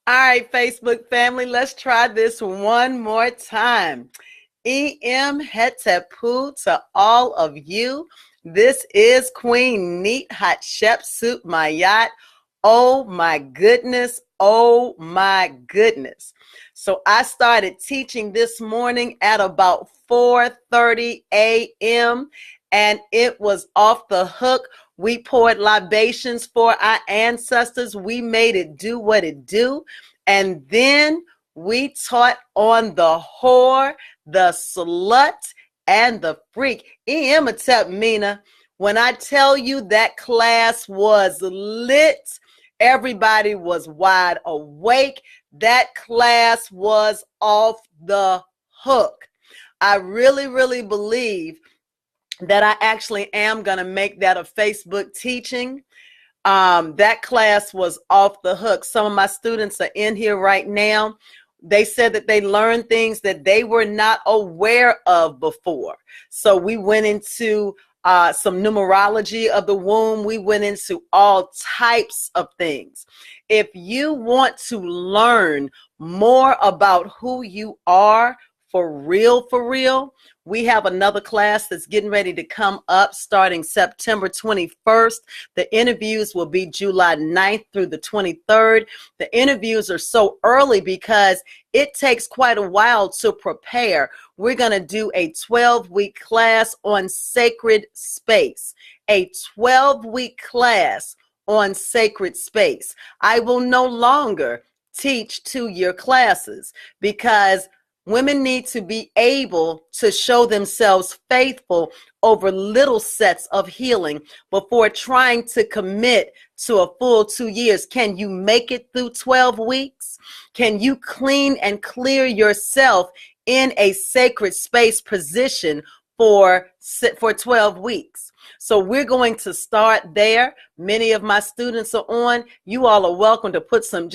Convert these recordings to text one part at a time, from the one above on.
All right, Facebook family, let's try this one more time. Hetepu to all of you. This is Queen Neith Hatshepsut Mayat. Oh my goodness. Oh my goodness. So I started teaching this morning at about 4:30 a.m. and it was off the hook. We poured libations for our ancestors. We made it do what it do. And then we taught on the whore, the slut, and the freak. Emetep Mina, when I tell you that class was lit, everybody was wide awake. That class was off the hook. I really, really believe that I actually am going to make that a Facebook teaching. That class was off the hook. Some of my students are in here right now. They said that they learned things that they were not aware of before. So we went into some numerology of the womb. We went into all types of things. If you want to learn more about who you are for real, we have another class that's getting ready to come up starting September 21st. The interviews will be July 9th through the 23rd. The interviews are so early because it takes quite a while to prepare. We're going to do a 12-week class on sacred space, a 12-week class on sacred space. I will no longer teach 2-year classes because women need to be able to show themselves faithful over little sets of healing before trying to commit to a full 2 years. Can you make it through 12 weeks? Can you clean and clear yourself in a sacred space position for 12 weeks? So we're going to start there. Many of my students are on. You all are welcome to put some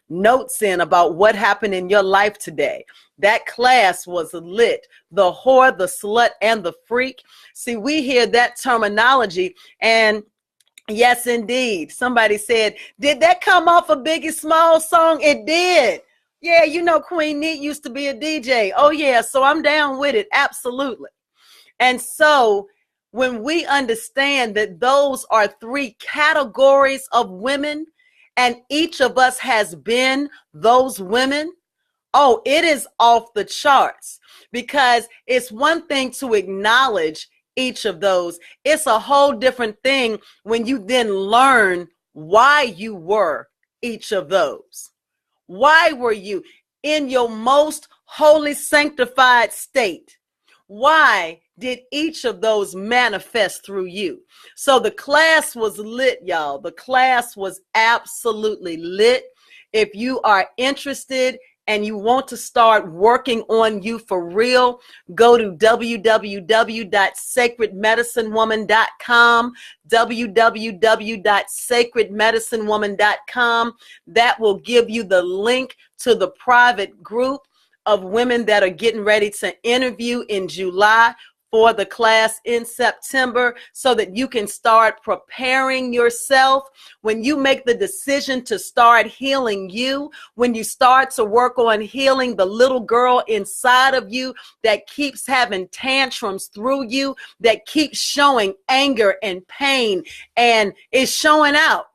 notes in about what happened in your life today. That class was lit. The whore, the slut, and the freak. See, we hear that terminology, and yes, indeed. Somebody said, did that come off a Biggie Smalls song? It did. Yeah, you know, Queen Neith used to be a DJ. Oh, yeah, so I'm down with it. Absolutely. And so when we understand that those are 3 categories of women, and each of us has been those women, oh, it is off the charts, because it's one thing to acknowledge each of those. It's a whole different thing when you then learn why you were each of those. Why were you in your most holy, sanctified state? Why did each of those manifest through you? So the class was lit, y'all. The class was absolutely lit. If you are interested and you want to start working on you for real, go to www.sacredmedicinewoman.com, www.sacredmedicinewoman.com. That will give you the link to the private group of women that are getting ready to interview in July for the class in September, so that you can start preparing yourself. When you make the decision to start healing you, when you start to work on healing the little girl inside of you that keeps having tantrums through you, that keeps showing anger and pain and is showing out.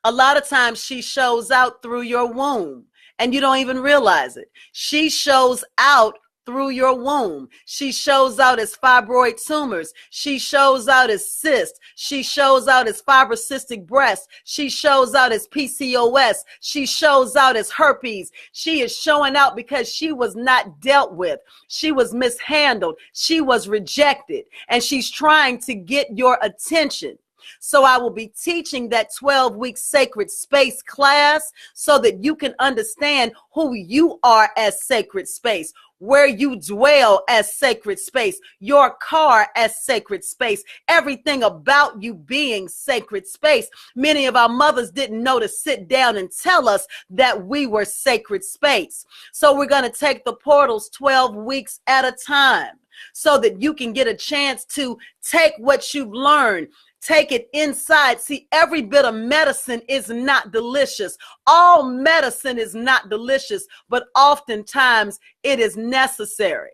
A lot of times she shows out through your womb and you don't even realize it. She shows out through your womb. She shows out as fibroid tumors. She shows out as cysts. She shows out as fibrocystic breast. She shows out as PCOS. She shows out as herpes. She is showing out because she was not dealt with. She was mishandled. She was rejected. And she's trying to get your attention. So I will be teaching that 12-week sacred space class so that you can understand who you are as sacred space, where you dwell as sacred space, your car as sacred space, everything about you being sacred space. Many of our mothers didn't know to sit down and tell us that we were sacred space. So we're going to take the portals 12 weeks at a time so that you can get a chance to take what you've learned, take it inside. See, every bit of medicine is not delicious. All medicine is not delicious, but oftentimes it is necessary.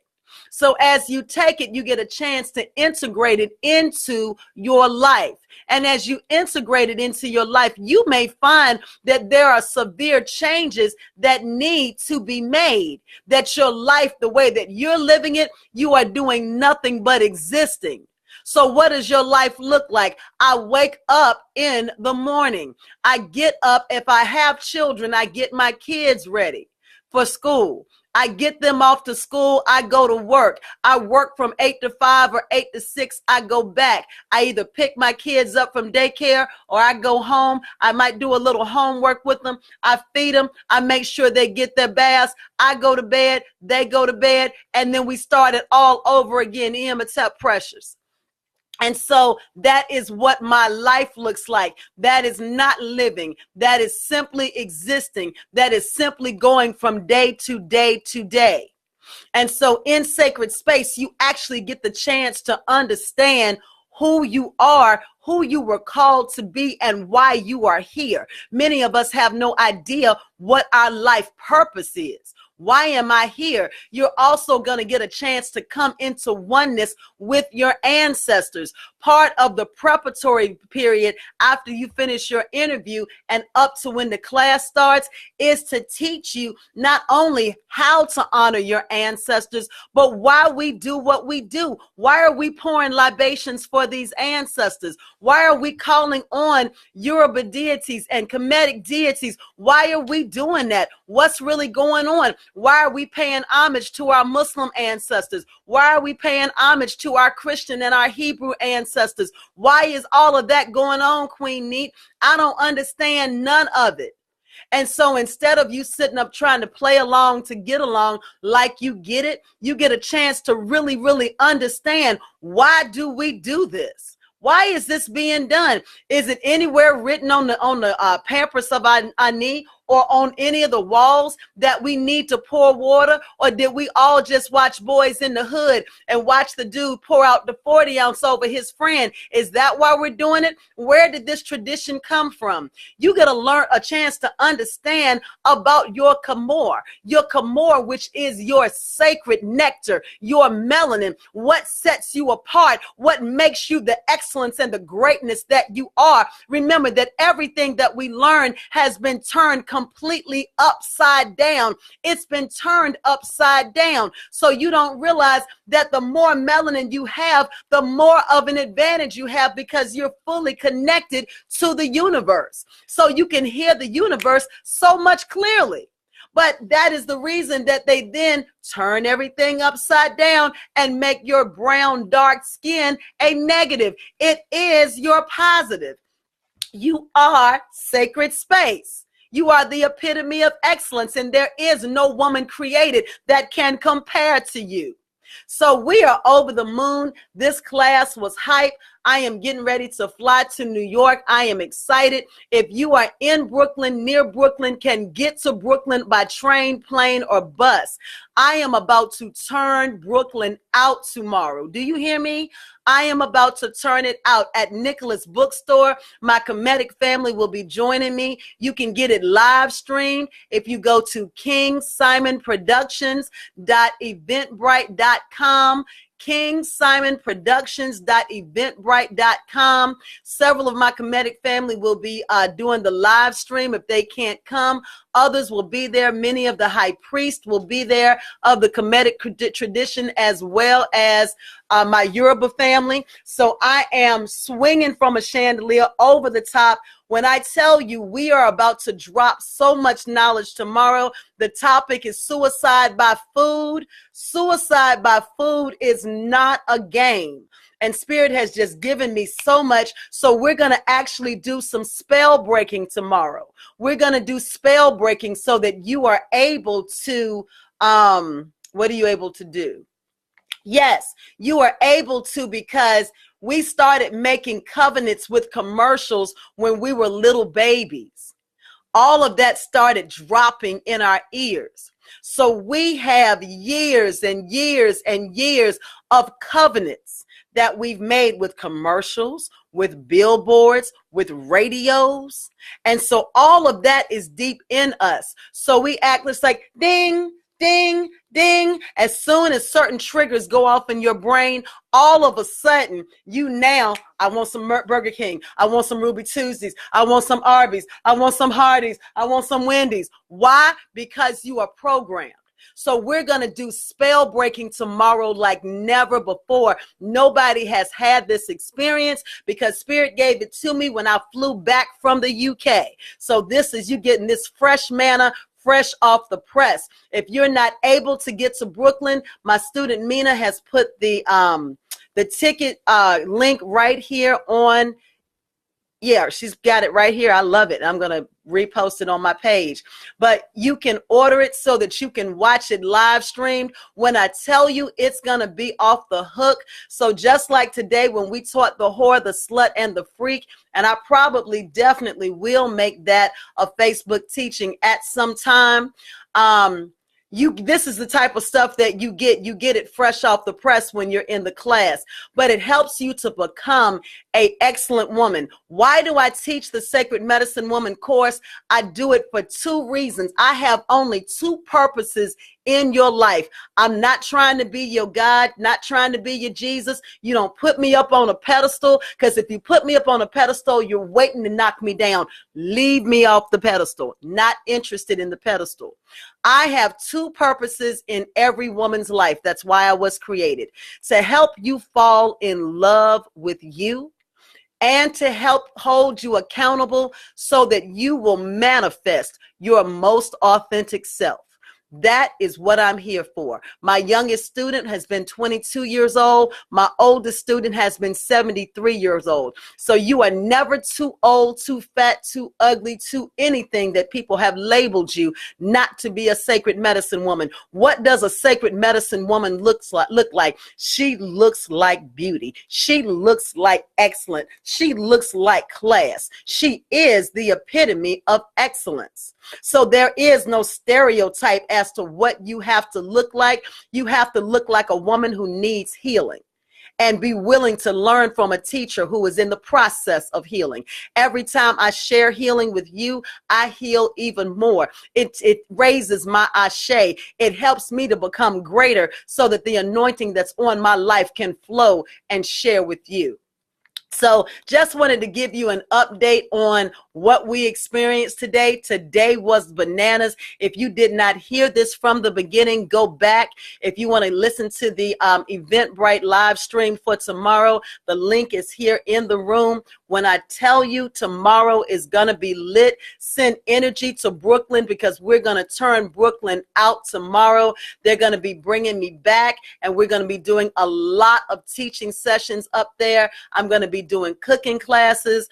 So as you take it, you get a chance to integrate it into your life. And as you integrate it into your life, you may find that there are severe changes that need to be made, that your life, the way that you're living it, you are doing nothing but existing. So what does your life look like? I wake up in the morning. I get up. If I have children, I get my kids ready for school. I get them off to school. I go to work. I work from 8 to 5 or 8 to 6. I go back. I either pick my kids up from daycare or I go home. I might do a little homework with them. I feed them. I make sure they get their baths. I go to bed. They go to bed. And then we start it all over again. Imhotep pressures. And so that is what my life looks like. That is not living. That is simply existing. That is simply going from day to day to day. And so in sacred space, you actually get the chance to understand who you are, who you were called to be, and why you are here. Many of us have no idea what our life purpose is. Why am I here? You're also going to get a chance to come into oneness with your ancestors. Part of the preparatory period after you finish your interview and up to when the class starts is to teach you not only how to honor your ancestors, but why we do what we do. Why are we pouring libations for these ancestors? Why are we calling on Yoruba deities and Kemetic deities? Why are we doing that? What's really going on? Why are we paying homage to our Muslim ancestors? Why are we paying homage to our Christian and our Hebrew ancestors? Why is all of that going on, Queen Neith? I don't understand none of it. And so instead of you sitting up trying to play along to get along like you get it, you get a chance to really, really understand, why do we do this? Why is this being done? Is it anywhere written on the pampers of our knee or on any of the walls that we need to pour water? Or did we all just watch Boys in the Hood and watch the dude pour out the 40 ounce over his friend? Is that why we're doing it? Where did this tradition come from? You get to learn a chance to understand about your Kamor, which is your sacred nectar, your melanin, what sets you apart, what makes you the excellence and the greatness that you are. Remember that everything that we learn has been turned completely upside down. It's been turned upside down. So you don't realize that the more melanin you have, the more of an advantage you have, because you're fully connected to the universe. So you can hear the universe so much clearly. But that is the reason that they then turn everything upside down and make your brown, dark skin a negative. It is your positive. You are sacred space. You are the epitome of excellence, and there is no woman created that can compare to you. So we are over the moon. This class was hype. I am getting ready to fly to New York. I am excited. If you are in Brooklyn, near Brooklyn, can get to Brooklyn by train, plane, or bus. I am about to turn Brooklyn out tomorrow. Do you hear me? I am about to turn it out at Nicholas Bookstore. My Kemetic family will be joining me. You can get it live streamed if you go to KingSimonProductions.eventbrite.com. KingSimonProductions.eventbrite.com. Several of my Kemetic family will be doing the live stream if they can't come. Others will be there. Many of the high priests will be there of the Kemetic tradition, as well as my Yoruba family. So I am swinging from a chandelier over the top. When I tell you we are about to drop so much knowledge tomorrow, the topic is suicide by food. Suicide by food is not a game. And Spirit has just given me so much. So we're going to actually do some spell breaking tomorrow. We're going to do spell breaking so that you are able to, what are you able to do? Yes, you are able to, because we started making covenants with commercials when we were little babies. All of that started dropping in our ears. So we have years and years and years of covenants that we've made with commercials, with billboards, with radios. And so all of that is deep in us. So we act just like ding, ding, ding. As soon as certain triggers go off in your brain, all of a sudden, I want some Burger King. I want some Ruby Tuesdays. I want some Arby's. I want some Hardee's. I want some Wendy's. Why? Because you are programmed. So we're going to do spell breaking tomorrow like never before. Nobody has had this experience because Spirit gave it to me when I flew back from the UK. So this is you getting this fresh manna, fresh off the press. If you're not able to get to Brooklyn, my student Mina has put the ticket link right here on. Yeah, she's got it right here. I love it. I'm going to repost it on my page. But you can order it so that you can watch it live streamed. When I tell you, it's going to be off the hook. So just like today when we taught the whore, the slut, and the freak, and I probably definitely will make that a Facebook teaching at some time. This is the type of stuff that you get it fresh off the press when you're in the class, but it helps you to become an excellent woman. Why do I teach the Sacred Medicine Woman course? I do it for two reasons. I have only two purposes in your life. I'm not trying to be your God, not trying to be your Jesus. You don't put me up on a pedestal, because if you put me up on a pedestal, you're waiting to knock me down. Leave me off the pedestal. Not interested in the pedestal. I have two purposes in every woman's life. That's why I was created. To help you fall in love with you, and to help hold you accountable so that you will manifest your most authentic self. That is what I'm here for. My youngest student has been 22 years old. My oldest student has been 73 years old. So you are never too old, too fat, too ugly, too anything that people have labeled you not to be a sacred medicine woman. What does a sacred medicine woman look like? She looks like beauty. She looks like excellent. She looks like class. She is the epitome of excellence. So there is no stereotype as to what you have to look like. You have to look like a woman who needs healing, and be willing to learn from a teacher who is in the process of healing. Every time I share healing with you, I heal even more. It raises my ashe. It helps me to become greater so that the anointing that's on my life can flow and share with you. So just wanted to give you an update on what we experienced today. Today was bananas. If you did not hear this from the beginning, go back. If you want to listen to the Eventbrite live stream for tomorrow, the link is here in the room. When I tell you tomorrow is going to be lit, send energy to Brooklyn, because we're going to turn Brooklyn out tomorrow. They're going to be bringing me back, and we're going to be doing a lot of teaching sessions up there. I'm going to be doing cooking classes.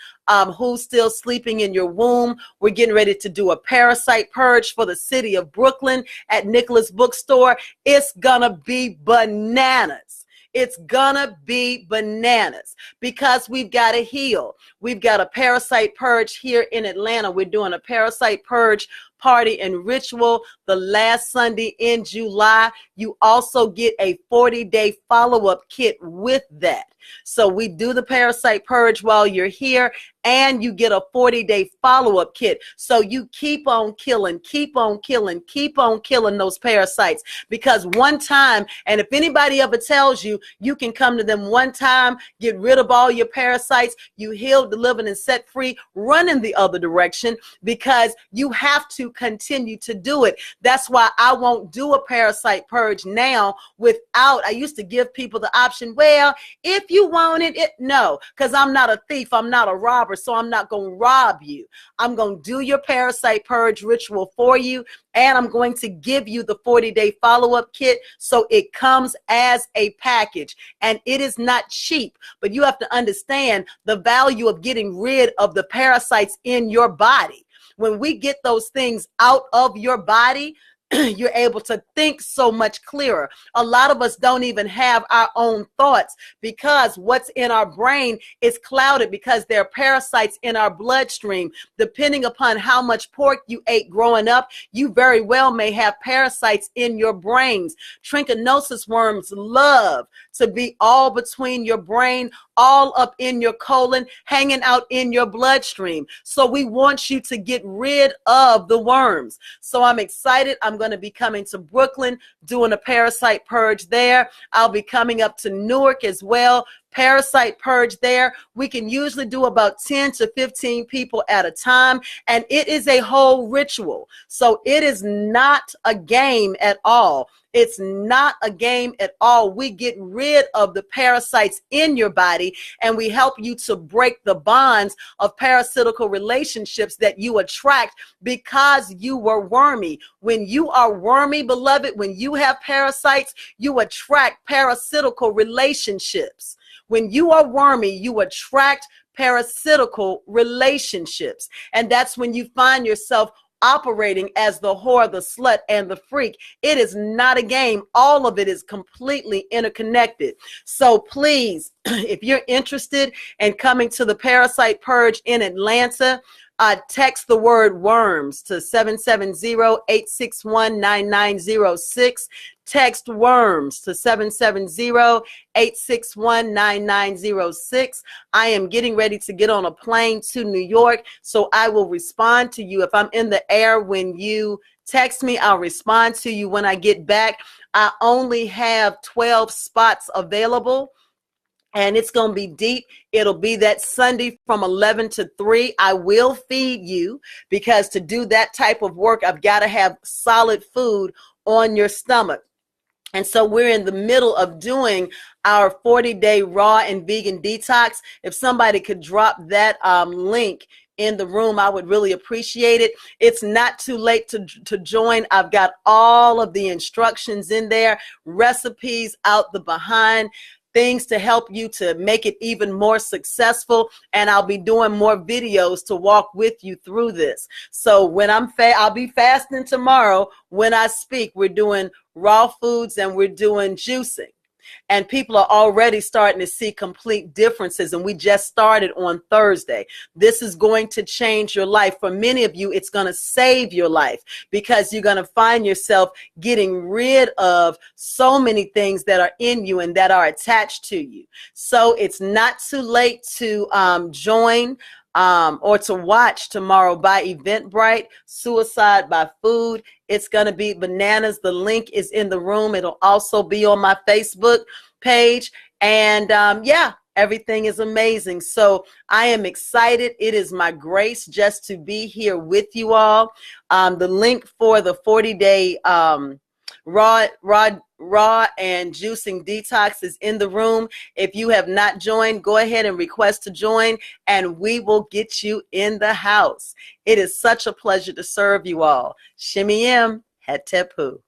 Who's still sleeping in your womb? We're getting ready to do a parasite purge for the city of Brooklyn at Nicholas Bookstore. It's gonna be bananas. It's gonna be bananas, because we've got to heal. We've got a parasite purge here in Atlanta. We're doing a parasite purge party and ritual the last Sunday in July. You also get a 40-day follow-up kit with that. So we do the parasite purge while you're here, and you get a 40-day follow-up kit. So you keep on killing, keep on killing, keep on killing those parasites. Because one time, and if anybody ever tells you, you can come to them one time, get rid of all your parasites, you healed, delivered, and set free, run in the other direction, because you have to continue to do it. That's why I won't do a parasite purge now without, I used to give people the option, well, if you want it, no, because I'm not a thief, I'm not a robber, so I'm not going to rob you. I'm going to do your parasite purge ritual for you, and I'm going to give you the 40-day follow-up kit, so it comes as a package, and it is not cheap, but you have to understand the value of getting rid of the parasites in your body. When we get those things out of your body, you're able to think so much clearer. A lot of us don't even have our own thoughts because what's in our brain is clouded because there are parasites in our bloodstream. Depending upon how much pork you ate growing up, you very well may have parasites in your brains. Trichinosis worms love to be all between your brain, all up in your colon, hanging out in your bloodstream. So we want you to get rid of the worms. So I'm excited. I'm going to be coming to Brooklyn, doing a parasite purge there. I'll be coming up to Newark as well. Parasite purge there. We can usually do about 10 to 15 people at a time, and it is a whole ritual. So it is not a game at all. It's not a game at all. We get rid of the parasites in your body, and we help you to break the bonds of parasitical relationships that you attract because you were wormy. When you are wormy, beloved, when you have parasites, you attract parasitical relationships. When you are wormy, you attract parasitical relationships. And that's when you find yourself operating as the whore, the slut, and the freak. It is not a game. All of it is completely interconnected. So please, if you're interested in coming to the Parasite Purge in Atlanta, text the word worms to 770-861-9906. Text worms to 770-861-9906. I am getting ready to get on a plane to New York, so I will respond to you. If I'm in the air when you text me, I'll respond to you when I get back. I only have 12 spots available, and it's going to be deep. It'll be that Sunday from 11 to 3. I will feed you because to do that type of work, I've got to have solid food on your stomach. And so we're in the middle of doing our 40-day raw and vegan detox. If somebody could drop that link in the room, I would really appreciate it. It's not too late to join. I've got all of the instructions in there, recipes out the behind, things to help you to make it even more successful. And I'll be doing more videos to walk with you through this. So when I'll be fasting tomorrow. When I speak, we're doing raw foods and we're doing juicing. And people are already starting to see complete differences. And we just started on Thursday. This is going to change your life. For many of you, it's going to save your life because you're going to find yourself getting rid of so many things that are in you and that are attached to you. So it's not too late to join or to watch tomorrow by Eventbrite, Suicide by Food. It's going to be bananas. The link is in the room. It'll also be on my Facebook page. And yeah, everything is amazing. So I am excited. It is my grace just to be here with you all. The link for the 40-day raw and juicing detox is in the room. If you have not joined, go ahead and request to join, and we will get you in the house. It is such a pleasure to serve you all. Shimmy M, Het Tepu.